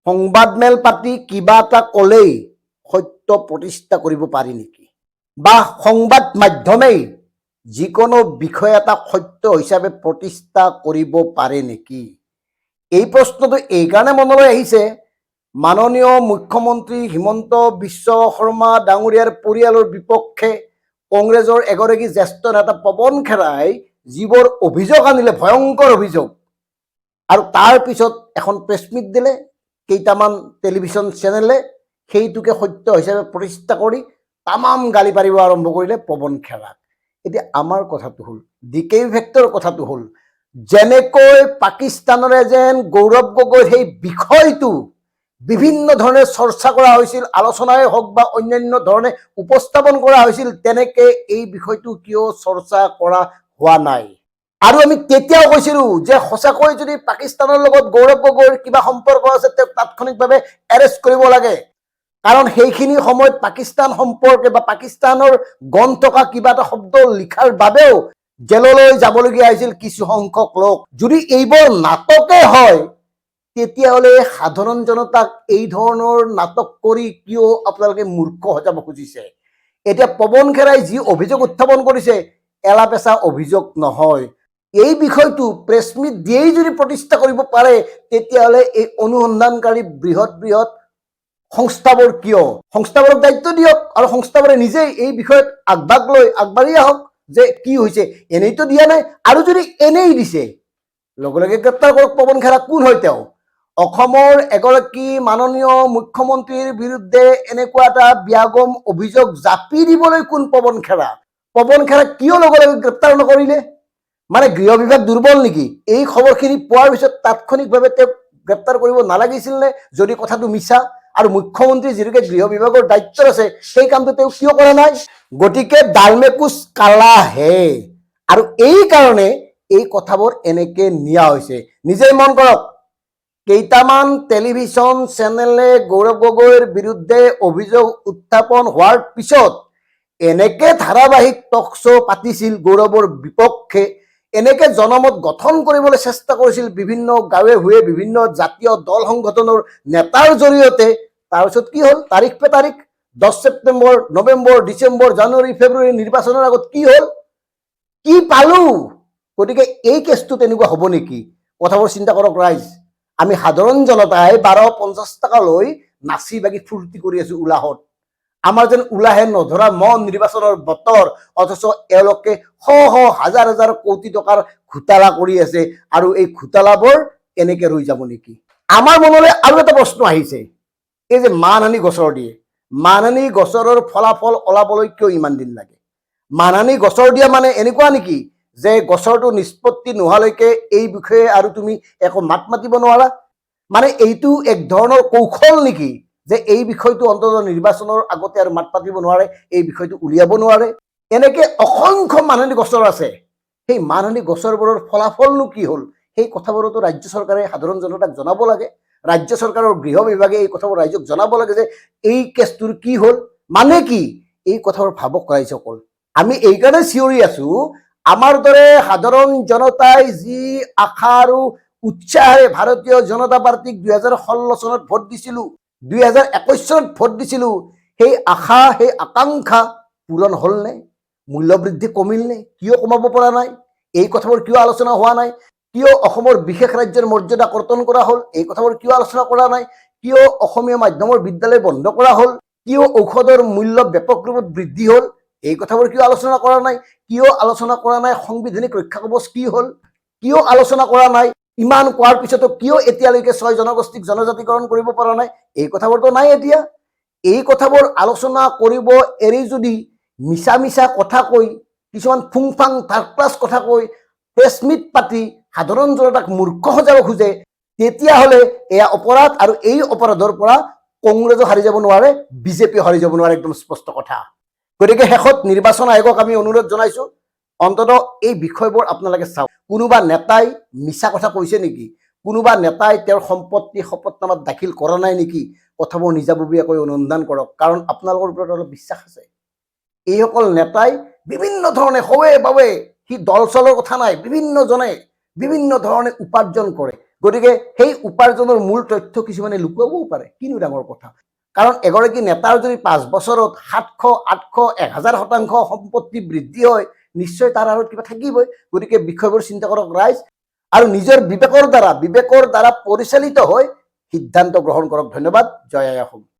সংবাদমেল পাতি কিবা এটা ক'লেই সত্য প্ৰতিষ্ঠা কৰিব পাৰি নেকি? বা সংবাদ মাধ্যমেই যিকোনো বিষয় এটা সত্য হিচাপে প্ৰতিষ্ঠা কৰিব পাৰে নেকি? এই প্ৰশ্নটো এইকাৰণে মনলৈ আহিছে, মাননীয় মুখ্যমন্ত্ৰী হিমন্ত বিশ্ব শৰ্মা ডাঙৰীয়াৰ পৰিয়ালৰ বিপক্ষে কংগ্ৰেছৰ এগৰাকী জ্যেষ্ঠ নেতা পৱন খেৰাই যিবোৰ অভিযোগ আনিলে, ভয়ংকৰ অভিযোগ, আৰু তাৰ পিছত এখন প্ৰেছমিট দিলে কেইটামান টেলিভিশ্যন চেনেলে, সেইটোকে সত্য হিচাপে প্ৰতিষ্ঠা কৰি তামাম গালি পাৰিব আৰম্ভ কৰিলে পৱন খেৰাক। এতিয়া আমাৰ কথাটো হ'ল, ডিকে ইফেক্টৰ কথাটো হ'ল, যেনেকৈ পাকিস্তানৰে যেন গৌৰৱ গগৈৰ সেই বিষয়টো বিভিন্ন ধৰণে চৰ্চা কৰা হৈছিল, আলোচনাই হওক বা অন্যান্য ধৰণে উপস্থাপন কৰা হৈছিল, তেনেকে এই বিষয়টো কিয় চৰ্চা কৰা হোৱা নাই? আৰু আমি তেতিয়াও কৈছিলোঁ যে সঁচাকৈ যদি পাকিস্তানৰ লগত গৌৰৱ গগৈৰ কিবা সম্পৰ্ক আছে, তেওঁক তাৎক্ষণিকভাৱে এৰেষ্ট কৰিব লাগে। কাৰণ সেইখিনি সময়ত পাকিস্তান সম্পৰ্কে বা পাকিস্তানৰ গণ থকা কিবা এটা শব্দ লিখাৰ বাবেও জেললৈ যাবলগীয়া হৈছিল কিছু সংখ্যক লোক। যদি এইবোৰ নাটকে হয়, তেতিয়াহ'লে সাধাৰণ জনতাক এই ধৰণৰ নাটক কৰি কিয় আপোনালোকে মূৰ্খ সজাব খুজিছে? এতিয়া পৱন খেৰাই যি অভিযোগ উত্থাপন কৰিছে, এলাপেচা অভিযোগ নহয়। এই বিষয়টো প্ৰেছমিট দিয়েই যদি প্ৰতিষ্ঠা কৰিব পাৰে, তেতিয়াহ'লে এই অনুসন্ধানকাৰী বৃহৎ বৃহৎ সংস্থাবোৰ কিয়? সংস্থাবোৰক দায়িত্ব দিয়ক আৰু সংস্থাবোৰে নিজেই এই বিষয়ত আগভাগ লৈ আগবাঢ়ি আহক যে কি হৈছে। এনেইতো দিয়া নাই, আৰু যদি এনেই দিছে লগে লগে গ্ৰেপ্তাৰ কৰক পৱন খেৰা। কোন হয় তেওঁ? অসমৰ এগৰাকী মাননীয় মুখ্যমন্ত্ৰীৰ বিৰুদ্ধে এনেকুৱা এটা ব্যাগম অভিযোগ জাপি দিবলৈ কোন পৱন খেৰা? পৱন খেৰা কিয় লগে লগে গ্ৰেপ্তাৰ নকৰিলে? মানে গৃহ বিভাগ দুৰ্বল নেকি? এই খবৰখিনি পোৱাৰ পিছত তাৎক্ষণিকভাৱে তেওঁক গ্ৰেপ্তাৰ কৰিব নালাগিছিল নে, যদি কথাটো মিছা? আৰু মুখ্যমন্ত্ৰী যিহেতুকে গৃহ বিভাগৰ দায়িত্বত আছে, সেই কামটো তেওঁ কিয় কৰা নাই? গতিকে ডালমে কুছ কালা হে, আৰু এই কাৰণে এই কথাবোৰ এনেকে নিয়া হৈছে। নিজেই মন কৰক, কেইটামান টেলিভিশ্যন চেনেলে গৌৰৱ গগৈৰ বিৰুদ্ধে অভিযোগ উত্থাপন হোৱাৰ পিছত এনেকে ধাৰাবাহিক টক শ্ব' পাতিছিল গৌৰৱৰ বিপক্ষে, এনেকে জনমত গঠন কৰিবলৈ চেষ্টা কৰিছিল বিভিন্ন গাঁৱে ভূঞে বিভিন্ন জাতীয় দল সংগঠনৰ নেতাৰ জৰিয়তে। তাৰপিছত কি হ'ল? তাৰিখ পে তাৰিখ 10 ছেপ্টেম্বৰ, নৱেম্বৰ, ডিচেম্বৰ, জানুৱাৰী, ফেব্ৰুৱাৰী নিৰ্বাচনৰ আগত কি হ'ল? কি পালো? গতিকে এই কেছটো তেনেকুৱা হ'ব নেকি? কথাবোৰ চিন্তা কৰক ৰাইজ। আমি সাধাৰণ জনতাই 1250 টকা লৈ নাচি বাগি ফূৰ্তি কৰি আছো উলাহত। আমাৰ যেন উলাহে নধৰা মন নিৰ্বাচনৰ বতৰ, অথচ এওঁলোকে শ শ হাজাৰ হাজাৰ কোটি টকাৰ ঘোটালা কৰি আছে, আৰু এই ঘোটালাবোৰ এনেকে ৰৈ যাব নেকি? আমাৰ মনলৈ আৰু এটা প্ৰশ্ন আহিছে, এই যে মানহানি গোচৰ দিয়ে, মানহানি গোচৰৰ ফলাফল ওলাবলৈ কিয় ইমান দিন লাগে? মানহানি গোচৰ দিয়া মানে এনেকুৱা নেকি যে গোচৰটো নিষ্পত্তি নোহোৱালৈকে এই বিষয়ে আৰু তুমি একো মাত মাতিব নোৱাৰা? মানে এইটো এক ধৰণৰ কৌশল নেকি যে এই বিষয়টো অন্তত নিৰ্বাচনৰ আগতে আৰু মাত পাতিব নোৱাৰে, এই বিষয়টো উলিয়াব নোৱাৰে? এনেকে অসংখ্য মানহানি গোচৰ আছে। সেই মানহানি গোচৰবোৰৰ ফলাফলনো কি হ'ল? সেই কথাবোৰতো ৰাজ্য চৰকাৰে সাধাৰণ জনতাক জনাব লাগে। ৰাজ্য চৰকাৰৰ গৃহ বিভাগে এই কথাবোৰ ৰাইজক জনাব লাগে যে এই কেছটোৰ কি হ'ল, মানে কি? এই কথাবোৰ ভাবক ৰাইজসকল। আমি এইকাৰণে চিঞৰি আছো, আমাৰ দৰে সাধাৰণ জনতাই যি আশা আৰু উৎসাহেৰে ভাৰতীয় জনতা পাৰ্টিক 2016 চনত ভোট দিছিলো, 2021 চনত ভোট দিছিলো, সেই আশা সেই আকাংক্ষা পূৰণ হ'লনে? মূল্যবৃদ্ধি কমিলনে? কিয় কমাব পৰা নাই? এই কথাবোৰ কিয় আলোচনা হোৱা নাই? কিয় অসমৰ বিশেষ ৰাজ্যৰ মৰ্যাদা কৰ্তন কৰা হ'ল? এই কথাবোৰ কিয় আলোচনা কৰা নাই? কিয় অসমীয়া মাধ্যমৰ বিদ্যালয় বন্ধ কৰা হ'ল? কিয় ঔষধৰ মূল্য ব্যাপক ৰূপত বৃদ্ধি হ'ল? এই কথাবোৰ কিয় আলোচনা কৰা নাই? কিয় আলোচনা কৰা নাই সাংবিধানিক ৰক্ষা কৱচ কি হ'ল? কিয় আলোচনা কৰা নাই? ইমান কোৱাৰ পিছতো কিয় এতিয়ালৈকে 6 জনগোষ্ঠীক জনজাতিকৰণ কৰিব পৰা নাই? এই কথাবোৰতো নাই এতিয়া। এই কথাবোৰ আলোচনা কৰিব এৰি যদি মিছা মিছা কথা কৈ, কিছুমান ফুংফাং থাৰ্ড ক্লাছ কথা কৈ প্ৰেছমিট পাতি সাধাৰণ জনতাক মূৰ্খ সজাব খোজে, তেতিয়াহ'লে এয়া অপৰাধ, আৰু এই অপৰাধৰ পৰা কংগ্ৰেছো হাৰি যাব নোৱাৰে, বিজেপি হাৰি যাব নোৱাৰে, একদম স্পষ্ট কথা। গতিকে শেষত নিৰ্বাচন আয়োগক আমি অনুৰোধ জনাইছো, অন্তত এই বিষয়বোৰ আপোনালোকে চাওক। কোনোবা নেতাই মিছা কথা কৈছে নেকি? কোনোবা নেতাই তেওঁৰ সম্পত্তি শপতনামাত দাখিল কৰা নাই নেকি? কথাবোৰ নিজাববীয়াকৈ অনুসন্ধান কৰক, কাৰণ আপোনালোকৰ ওপৰত অলপ বিশ্বাস আছে। এইসকল নেতাই বিভিন্ন ধৰণে সৱে বাবে, সি দল চলৰ কথা নাই, বিভিন্ন জনে বিভিন্ন ধৰণে উপাৰ্জন কৰে। গতিকে সেই উপাৰ্জনৰ মূল তথ্য কিছুমানে লুকুৱাবও পাৰে, কিনো ডাঙৰ কথা। কাৰণ এগৰাকী নেতাৰ যদি 5 বছৰত 700, 800, 1000% সম্পত্তি বৃদ্ধি হয়, নিশ্চয় তাৰ আৰু কিবা থাকিবই। গতিকে বিষয়বোৰ চিন্তা কৰক ৰাইজ, আৰু নিজৰ বিবেকৰ দ্বাৰা পৰিচালিত হৈ সিদ্ধান্ত গ্ৰহণ কৰক। ধন্যবাদ। জয় আই অসম।